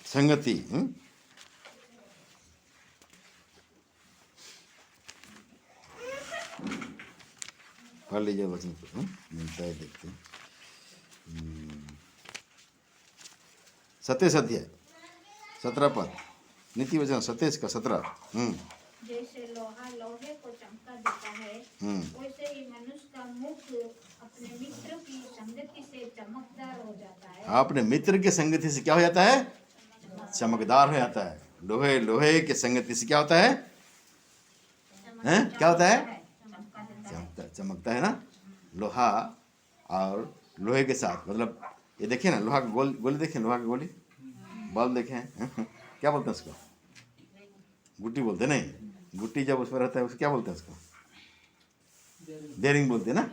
संगति पढ़ लीजिए वचन मिलता है, देखते हैं। 27 अध्याय 17 पद, नीति वचन 27 का 17। जैसे लोहा लोहे को चमका देता है, वैसे ही मनुष्य का मुख अपने मित्र की संगति से चमकदार हो जाता है। अपने मित्र की संगति से क्या हो जाता है, चमकदार हो जाता है। लोहे लोहे की संगति से क्या होता है, क्या होता है, चमकता है ना। लोहा और लोहे के साथ, मतलब ये देखिए ना, लोहा का गोली देखिए, लोहा का गोली, बल्ब देखें, क्या बोलते हैं उसको, गुट्टी बोलते नहीं, गुट्टी जब उसमें रहता है उसको क्या बोलते हैं, उसको बेरिंग बोलते हैं ना।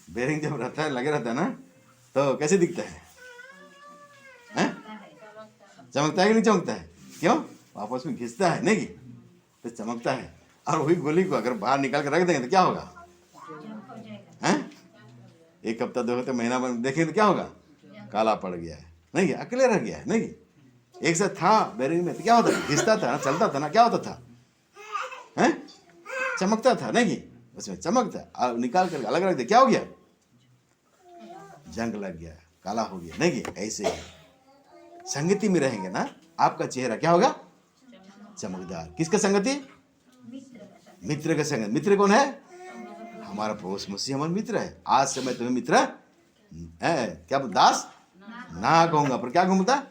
बेरिंग जब रहता है, लगे रहता है ना, तो कैसे दिखता है, चमकता है कि नहीं चमकता है? क्यों? आपस में घिसता है, नहीं तो चमकता है। और वही गोली को अगर बाहर निकाल कर रख देंगे तो क्या होगा, एक हफ्ता 2 हफ्ते महीना भर देखेंगे तो क्या होगा, काला पड़ गया है, नहीं अकेले रह गया है, नहीं एक साथ था बेरिंग में तो क्या होता था, घिसता था ना, चलता था ना, क्या होता था, चमकता था, नहीं उसमें चमकता, और निकाल कर अलग रख दिया, क्या हो गया, जंग लग गया, काला हो गया, नहीं ऐसे ही संगति में रहेंगे ना, आपका चेहरा क्या होगा, चमकदार। किसका संगति, मित्र का संगति। मित्र कौन है, हमारा प्रभु मसीह हमारा मित्र है। आज से मैं तुम्हें मित्र क्या दास ना कहूंगा, पर क्या कहूंगा,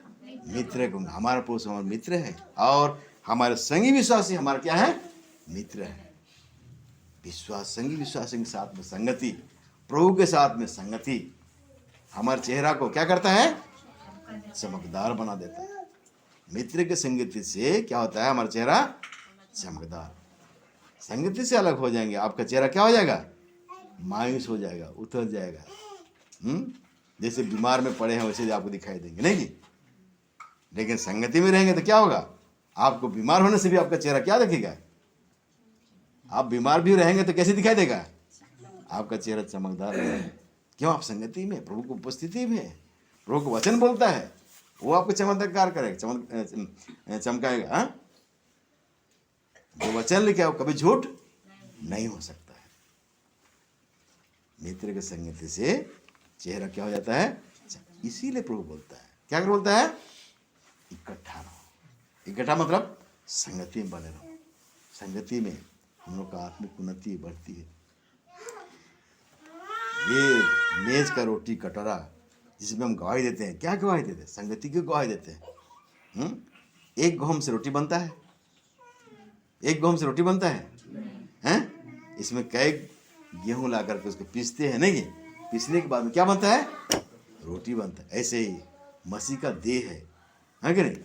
मित्र कहूंगा। हमारा प्रभु हमारा मित्र है और हमारे संगी विश्वासी हमारा क्या है, मित्र है। विश्वास संगी विश्वासी के साथ में संगति, प्रभु के साथ में संगति हमारे चेहरा को क्या करता है, चमकदार बना देता है। मित्र के संगति से क्या होता है, हमारा चेहरा चमकदार। संगति से अलग हो जाएंगे, आपका चेहरा क्या हो जाएगा, मायूस हो जाएगा, उतर जाएगा, जैसे बीमार में पड़े हैं वैसे आपको दिखाई देंगे, नहीं जी? लेकिन संगति में रहेंगे तो क्या होगा? आपको बीमार होने से भी आपका चेहरा क्या दिखेगा? आप बीमार भी रहेंगे तो कैसे दिखाई देगा? आपका चेहरा चमकदार रहेगा। क्यों? आप संगति में, प्रभु की उपस्थिति में, प्रभु को वचन बोलता है, वो आपको चमत्कार करेगा, चमकाएगा। हाँ, जो वचन लिखा है वो कभी झूठ नहीं हो सकता है। मित्र की संगति से चेहरा क्या हो जाता है? इसीलिए प्रभु बोलता है, क्या बोलता है? इकट्ठा रहो। इकट्ठा मतलब संगति में बने रहो। संगति में हम लोग का आत्मिक उन्नति बढ़ती है। ये मेज का रोटी कटोरा जिसमें हम गवाही देते हैं, क्या गवाही देते हैं? संगति की गवाही देते हैं। एक गहूम से रोटी बनता है, एक गहूम से रोटी बनता है, हैं? इसमें कई गेहूं ला करके उसको पीसते हैं, नहीं? पीसने के बाद में क्या बनता है? रोटी बनता है। ऐसे ही मसीह का देह है कि नहीं?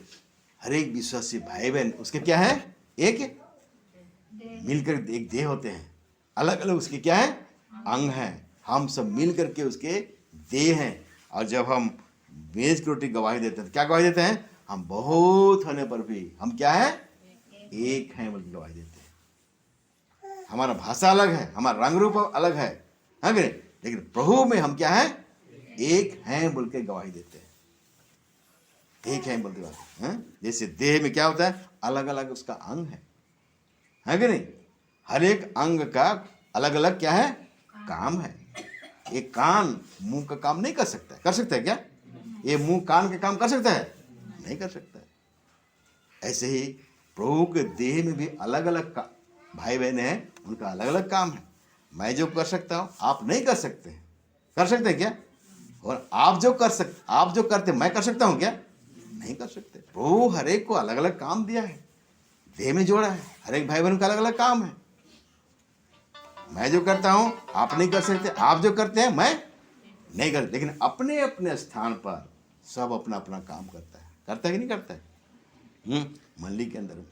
हर एक विश्वासी भाई बहन उसके क्या है? एक मिलकर एक देह होते हैं, अलग अलग उसके क्या है? अंग हैं। हम सब मिल करके उसके देह हैं। और जब हम मेज की रोटी गवाही देते हैं तो क्या गवाही देते हैं? हम बहुत होने पर भी हम क्या है? एक हैं बोल के गवाही देते हैं। हमारा भाषा अलग है, हमारा रंग रूप अलग है कि नहीं? लेकिन प्रभु में हम क्या है? एक हैं बोल के गवाही देते हैं। एक हैं बोलते बात। जैसे देह में क्या होता है? अलग अलग उसका अंग है कि नहीं? हर एक अंग का अलग अलग क्या है? काम है। एक कान मुंह का काम नहीं कर सकता है। कर सकता है क्या? ये मुंह कान के काम कर सकता है? नहीं कर सकता है। ऐसे ही प्रभु के देह में भी अलग अलग भाई बहन हैं, उनका अलग अलग काम है। मैं जो कर सकता हूँ आप नहीं कर सकते हैं। कर सकते हैं क्या? और आप जो करते मैं कर सकता हूँ क्या? नहीं कर सकते। प्रभु हर एक को अलग अलग काम दिया है, देह में जोड़ा है। हर एक भाई बहन का अलग अलग काम है। मैं जो करता हूं आप नहीं कर सकते, आप जो करते हैं मैं नहीं करता। लेकिन अपने अपने स्थान पर सब अपना अपना काम करता है कि नहीं करता है? मंडली के अंदर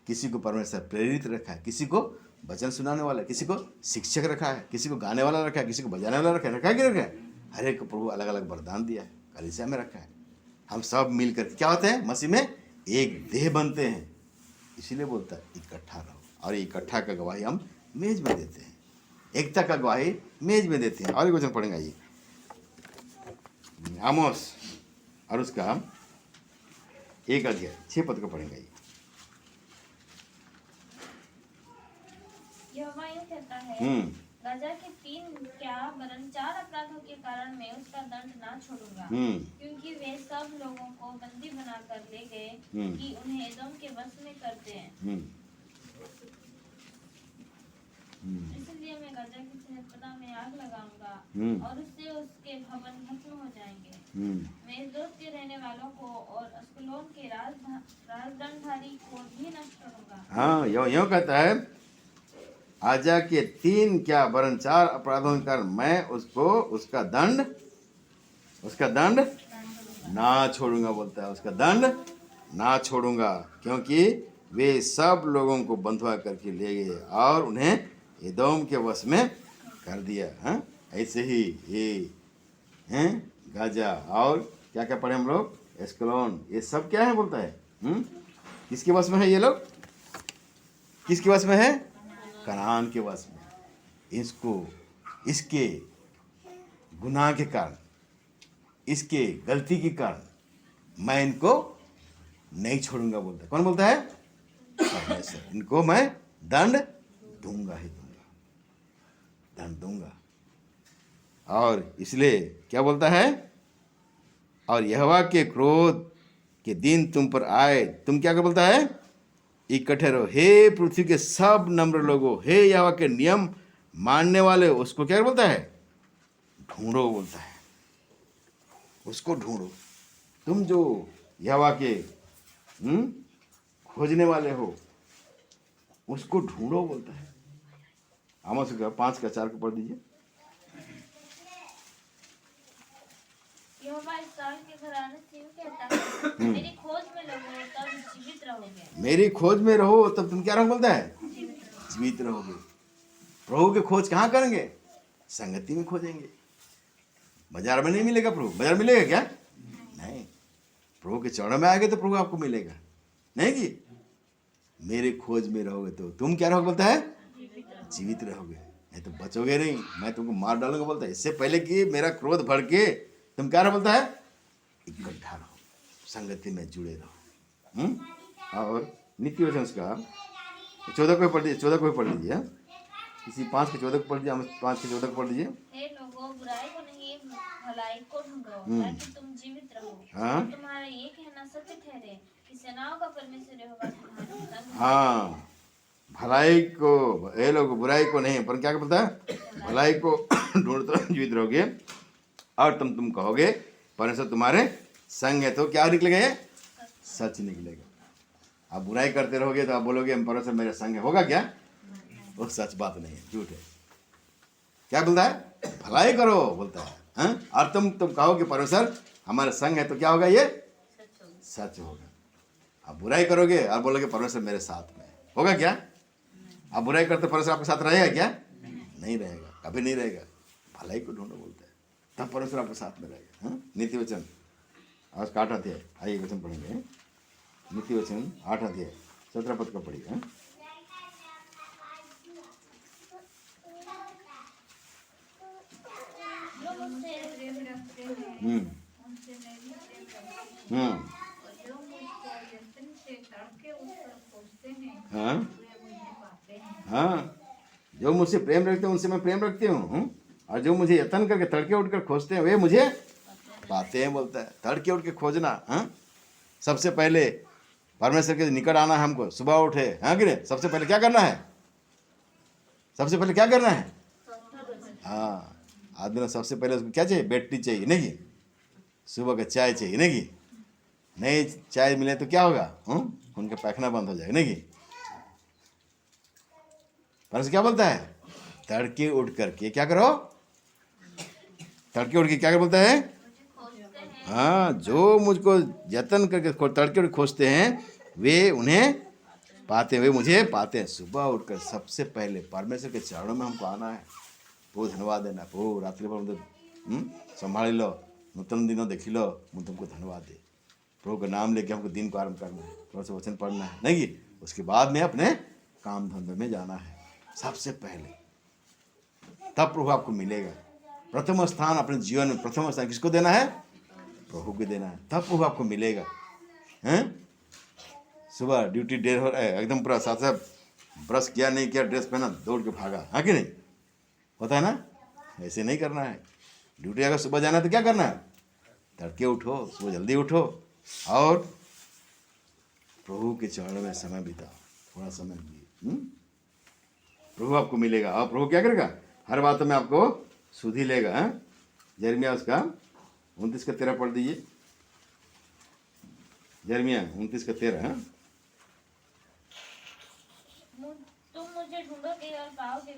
किसी को परमेश्वर प्रेरित रखा है, किसी को वचन सुनाने वाला, किसी को शिक्षक रखा है, किसी को गाने वाला रखा है, किसी को बजाने वाला रखा है कि रखा है? हर एक को प्रभु अलग अलग वरदान दिया है, कलीसिया में रखा है। हम सब मिलकर क्या होते हैं? मसीह में एक देह बनते हैं। इसीलिए बोलता है इकट्ठा रहो। और इकट्ठा का गवाही हम मेज में देते हैं, एकता का गवाही मेज में देते हैं। और एक वचन पढ़ेंगे ये आमोस और उसका 1 अध्याय 6 पद को पढ़ेंगे। ये यहोवा यूं कहता है, राजा के 3 क्या वरन 4 अपराधों के कारण मैं उसका दंड ना छोड़ूंगा, क्योंकि वे सब लोगों को बंदी बनाकर ले गए कि उन्हें एदोम के वश में कर दें। इसलिए मैं गाजा की सहस्त्रता में आग लगाऊंगा और उससे उसके भवन भस्म हो जाएंगे। मैं इस दोस्त के रहने वालों को और अस्कलोन के राजदंडधारी को भी नष्ट करूंगा। हाँ, यो कहता है, आजा के 3 क्या वरन 4 अपराधों के कारण मैं उसका दंड ना छोड़ूंगा। बोलता है उसका दंड ना छोड़ूंगा, क्योंकि वे सब लोगों को बंधुआ करके ले गए और उन्हें एदोम के वश में कर दिया। हाँ, ऐसे ही ये हैं गाजा और क्या क्या पढ़े हम लोग? एस्कलोन, ये सब क्या है? बोलता है किसके वश में है? ये लोग किसके वश में है? कनान के वश में। इसके गुनाह के कारण, इसके गलती के कारण मैं इनको नहीं छोड़ूंगा। बोलता है कौन? बोलता है परमेश्वर। इनको मैं दंड दूंगा ही दूंगा, दंड दूंगा। और इसलिए क्या बोलता है? और यहोवा के क्रोध के दिन तुम पर आए, तुम क्या कर बोलता है? इकट्ठे रहो। हे पृथ्वी के सब नम्र लोगों, हे यहोवा के नियम मानने वाले, उसको क्या बोलता है? ढूंढो। बोलता है उसको ढूंढो। तुम जो यहोवा के खोजने वाले हो उसको ढूंढो। बोलता है। आमोस 5 का 4 को पढ़ दीजिए। यहोवा इस्राएल के घराने से यूं कहता है, मेरी खोज में रहो तब जीवित रहोगे। मेरी खोज में रहो तब तुम क्या रहो? बोलता है जीवित रहोगे। प्रभु की खोज कहाँ करेंगे? संगति में खोजेंगे, बाजार में नहीं मिलेगा प्रभु, बाजार में मिलेगा क्या? नहीं। प्रभु के चरणों में आएंगे तो प्रभु आपको मिलेगा, नहीं कि मेरे खोज में रहोगे तो तुम क्या रहोगे बोलता है? जीवित रहोगे, नहीं तो बचोगे नहीं, मैं तुमको मार डालूंगा बोलता है। इससे पहले कि मेरा क्रोध भड़के तुम क्या रहो बोलता है? इकट्ठा रहो, संगति में जुड़े रहो। और नित्य वचन का 14 को पढ़ लीजिए, 14 को पढ़ लीजिए। किसी 5 के 14 को पढ़ लीजिए, 5 के 14 को पढ़ लीजिए। हे लोगों, बुराई को नहीं भलाई को ढूंढो ताकि तुम जीवित रहो। हाँ। तुम्हारा ये कहना सत्य ठहरे कि सेनाओं का परमेश्वर यहोवा तुम्हारे संग। हाँ, भलाई को, ये लोग बुराई को नहीं, पर क्या बोलता है? भलाई को ढूंढते जीवित रहोगे और तुम कहोगे परमेश्वर तुम्हारे संग है, तो क्या निकलेगा? ये सच निकलेगा। आप बुराई करते रहोगे तो आप बोलोगे परमेश्वर मेरे संग है, होगा क्या? वो सच बात नहीं है, झूठ है। क्या बोलता है? भलाई करो बोलता है, हाँ? और तुम कहोगे परमेश्वर हमारे संग है, तो क्या होगा? ये सच होगा। आप बुराई करोगे और बोलोगे परमेश्वर मेरे साथ में, होगा क्या? आप बुराई करते परमेश्वर आपके साथ रहेगा क्या? नहीं रहेगा, कभी नहीं रहेगा। भलाई को ढूंढो बोलता है, तब परमेश्वर आपके साथ में रहेगा। हाँ? नीति वचन आज का 8 अध्याय, आइए वचन पढ़ेंगे। नीति वचन 8 अध्याय 17 पद का पढ़िए। जो मुझसे प्रेम रखते हैं उनसे मैं भी प्रेम रखती हूँ, और जो मुझको यत्न से तड़के उठकर खोजते हैं वे मुझे पाते हैं। हाँ, जो मुझसे प्रेम रखते हैं उनसे मैं प्रेम रखती हूँ, और जो मुझे यत्न करके तड़के उठकर खोजते हैं वे मुझे पाते हैं बोलता है। तड़के उठ के खोजना, हाँ? सबसे पहले परमेश्वर के निकट आना है हमको। सुबह उठे, हाँ कि नहीं? सबसे पहले क्या करना है? सबसे पहले क्या करना है? हाँ, आदमी को सबसे पहले उसको क्या चाहिए? बैटरी चाहिए, नहीं? सुबह का चाय चाहिए, नहीं? नहीं चाय मिले तो क्या होगा? उनका पैखाना बंद हो जाएगा, नहीं? परमेश्वर क्या बोलता है? तड़के उठ करके क्या करो? तड़के उठ के क्या बोलता है? हाँ, जो मुझको यत्न करके तड़के उठ खोजते हैं वे उन्हें पाते हैं, वे मुझे पाते हैं। सुबह उठकर सबसे पहले परमेश्वर के चरणों में हमको आना है। प्रभु धन्यवाद देना, प्रभु रात्रि भर मतलब संभाल लो, नूतन दिनों देखी लो, मुझे तुमको धन्यवाद दे। प्रभु का नाम लेके हमको दिन को आरम्भ करना है, थोड़ा सा वचन पढ़ना है, नहीं? उसके बाद में अपने काम धंधे में जाना है सबसे पहले, तब प्रभु आपको मिलेगा। प्रथम स्थान अपने जीवन में, प्रथम स्थान किसको देना है? प्रभु को देना है, तब प्रभु आपको मिलेगा। हैं? सुबह ड्यूटी देर हो रहा है, एकदम पूरा साथ साथ ब्रश किया नहीं किया, ड्रेस पहना, दौड़ के भागा, हाँ कि नहीं? होता है ना? ऐसे नहीं करना है। ड्यूटी अगर सुबह जाना है तो क्या करना है? तड़के उठो, सुबह जल्दी उठो और प्रभु के चरणों में समय बिताओ, थोड़ा समय दिए, प्रभु आपको मिलेगा। और प्रभु क्या करेगा? हर बात में आपको सुधि लेगा। यिर्मयाह उसका 29 का 13 पढ़ दीजिए। यिर्मयाह 29 का 13। तुम मुझे ढूंढोगे और पाओगे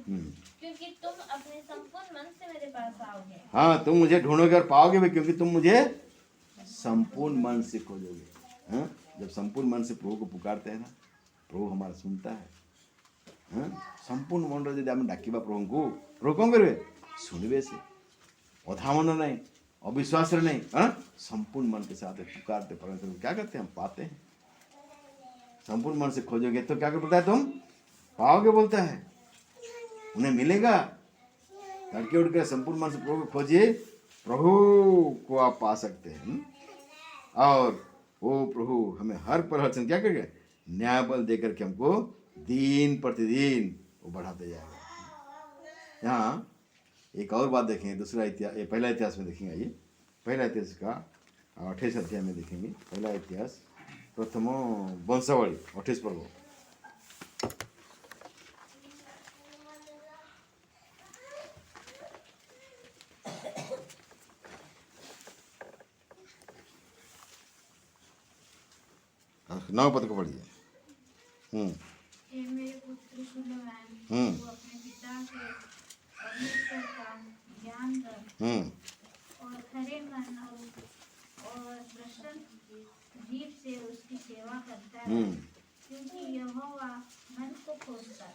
क्योंकि तुम अपने संपूर्ण मन से मेरे पास आओगे। हाँ, तुम मुझे ढूंढोगे और पाओगे भी क्योंकि तुम मुझे संपूर्ण मन से खोजोगे। हाँ, जब संपूर्ण मन से प्रभु को पुकारते हैं ना, प्रभु हमारा सुनता है। हाँ, संपूर्ण मन रे आम डाकिबा प्रभु को, प्रभु कौन करेंगे? सुनबे से, अधा मन नहीं, अविश्वास नहीं, हाँ? संपूर्ण मन के साथ पुकारते परमेश्वर को क्या करते हैं? हम पाते हैं। संपूर्ण मन से खोजोगे तो क्या बोलता है? तुम पाओगे बोलता है, उन्हें मिलेगा। तड़के उठ कर संपूर्ण मन से प्रभु को खोजिए, प्रभु को आप पा सकते हैं। और वो प्रभु हमें हर पल क्या करेगा? न्याय बल देकर के हमको दिन प्रतिदिन वो बढ़ाते जाएगा। यहाँ एक और बात देखेंगे, दूसरा इतिहास, ये पहला इतिहास में देखेंगे। ये पहला इतिहास का 28 अध्याय में देखेंगे। पहला इतिहास प्रथम वंशावली 28 पर्व। नौ पद को पढ़िए। हे मेरे पुत्र सुलैमान, तू अपने पिता से परमेश्वर का ज्ञान कर और खरे मन और प्रसन्न जीव से उसकी सेवा करता है, क्योंकि यहोवा मन को खोजता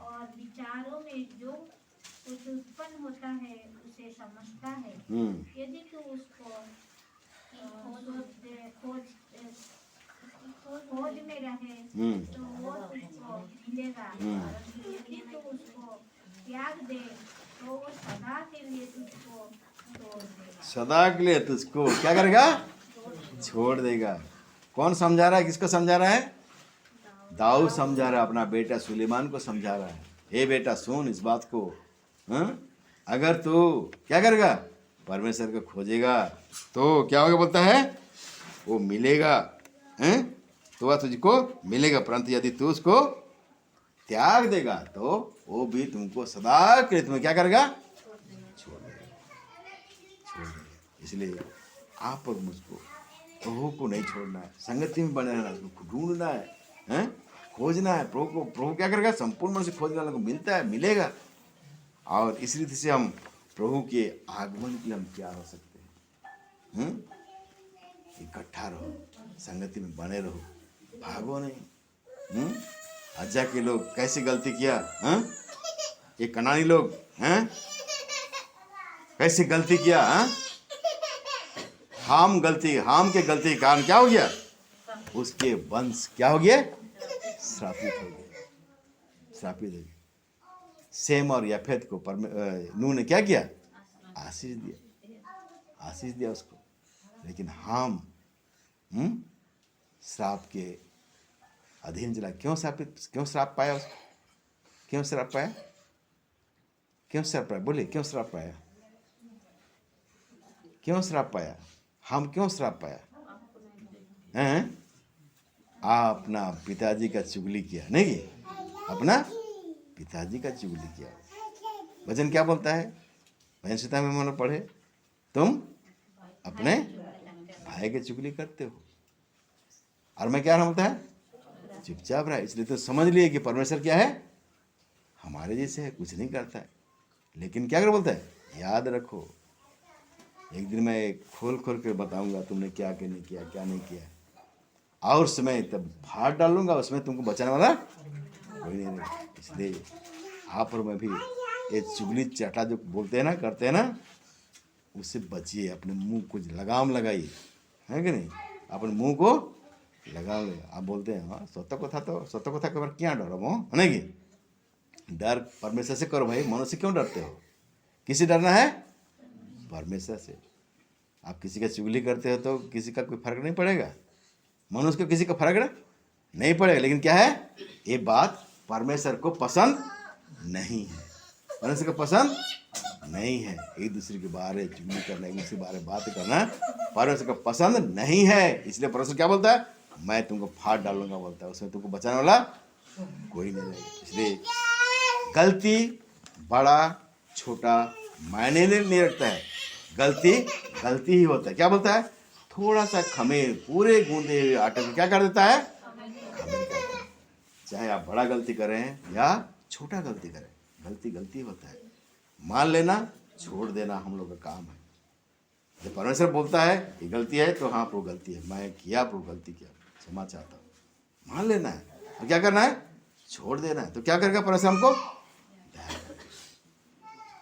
और विचारों में जो कुछ उत्पन्न होता है उसे समझता तो वो तुझको मिलेगा। यदि तू उसको त्याग दे तो वो सदा के लिए तुझको छोड़ देगा। सदा के लिए तुझको क्या करेगा? छोड़ देगा। कौन समझा रहा है? किसको समझा रहा है? दाऊद समझा रहा है, अपना बेटा सुलेमान को समझा रहा है। हे बेटा सुन इस बात को, अगर तू क्या करेगा? परमेश्वर को खोजेगा तो क्या होगा बोलता है? वो मिलेगा, तो वह तुझको मिलेगा। परंतु यदि तू उसको त्याग देगा तो वो भी तुमको सदा के लिए तुम्हें क्या करेगा? छोड़ देगा। इसलिए आप और मुझको प्रभु को नहीं छोड़ना है, संगति में बने रहना, उसको ढूंढना है, खोजना है प्रभु को। प्रभु क्या करेगा? संपूर्ण मन से खोजने वालों को मिलता है, मिलेगा। और इस रीति से हम प्रभु के आगमन के लिए हम क्या हो सकते हैं? इकट्ठा रहो, संगति में बने रहो, भागो नहीं। अज्जा के लोग कैसे गलती किया? ये कनानी लोग कैसे गलती किया? हाम के गलती के कारण क्या हो गया? उसके वंश क्या हो गया? श्रापित हो गया, श्रापित हो गया। सेम और यफेत को नूह ने क्या किया? आशीष दिया उसको। लेकिन हाम श्राप के अधीन चला। क्यों श्राप पाया उसको? क्यों श्राप पाया? बोले क्यों श्राप पाया? हम क्यों श्राप पाया? अपना पिताजी का चुगली किया, नहीं? अपना पिताजी का चुगली किया। वचन क्या बोलता है? भजन संहिता में हम पढ़े, तुम अपने भाई की चुगली करते हो और मैं क्या बोलता है? चुपचाप रहा। इसलिए तो समझ लिए कि परमेश्वर क्या है? हमारे जैसे है, कुछ नहीं करता है। लेकिन क्या कर बोलता है? याद रखो, एक दिन मैं खोल कर बताऊंगा तुमने क्या नहीं किया, क्या नहीं किया, और समय तब हाथ डालूंगा, उसमें तुमको बचाने वाला कोई नहीं रहेगा। इसलिए आप और मैं भी ये चुगली चाटा जो बोलते हैं ना, करते हैं ना, उससे बचिए। अपने मुंह को लगाम लगाइए, है कि नहीं? अपने मुंह को लगाम लगा। आप बोलते हैं हाँ सत्य कथा के बार क्या डर हो, है कि? डर परमेश्वर से करो भाई, मनुष्य से क्यों डरते हो? किसी डरना है? परमेश्वर से। आप किसी का चुगली करते हो तो किसी का कोई फर्क नहीं पड़ेगा, मनुष्य को किसी का फर्क नहीं पड़ेगा। लेकिन क्या है? ये बात परमेश्वर को पसंद नहीं है, परमेश्वर को पसंद नहीं है। एक दूसरे के बारे चुगली करना, एक दूसरे के बारे बात करना परमेश्वर को पसंद नहीं है। इसलिए परमेश्वर क्या बोलता है? मैं तुमको फाड़ डालूंगा बोलता है, उसमें तुमको बचाने वाला कोई नहीं रहेगा। इसलिए गलती बड़ा छोटा मायने नहीं रखता है, गलती ही होता है। क्या बोलता है? थोड़ा सा खमीर पूरे गूंदे हुए आटे को क्या कर देता है? खमीर करता है। चाहे आप बड़ा गलती करें या छोटा गलती करें, गलती होता है। मान लेना, छोड़ देना हम लोग का काम है। जब परमेश्वर बोलता है ये गलती है तो हाँ प्रभु गलती है, मैं किया प्रभु गलती किया, क्षमा चाहता हूँ, मान लेना है। और क्या करना है? छोड़ देना है। तो क्या करेगा परमेश्वर हमको?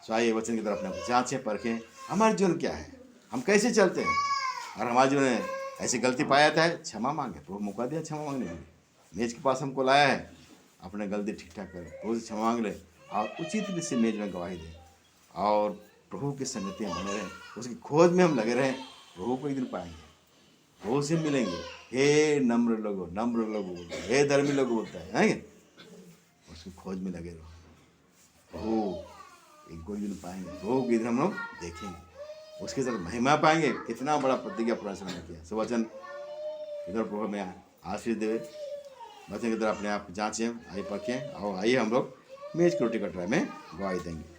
तो आइए वचन की तरफ अपने जांचें परखें, हमारा जीवन क्या है, हम कैसे चलते हैं। और हमारे जीवन में ऐसी गलती पाया था, क्षमा मांगे। प्रभु मौका दिया क्षमा मांगने के लिए, मेज के पास हमको लाया है, अपने गलती ठीक ठाक करें, प्रभु से क्षमा मांग ले और उचित रूप से मेज में गवाही दें और प्रभु की संगति में बने रहें, उसकी खोज में हम लगे रहें। प्रभु को एक दिन पाएंगे, प्रभु से मिलेंगे। हे नम्र लोगो बोलता है, हे धर्मी लोगो बोलता है, उसकी खोज में लगे रहो। प्रभु एक दिन पाएंगे, प्रभु के दिन हम लोग देखेंगे, उसके साथ महिमा पाएंगे। कितना बड़ा प्रतिज्ञा परमेश्वर ने किया। वचन इधर प्रभु में आशीष देवे। वचन की तरह अपने आप जांचें, आइए परखें और आइए हम लोग मेज की रोटी कटराई में गवाही देंगे।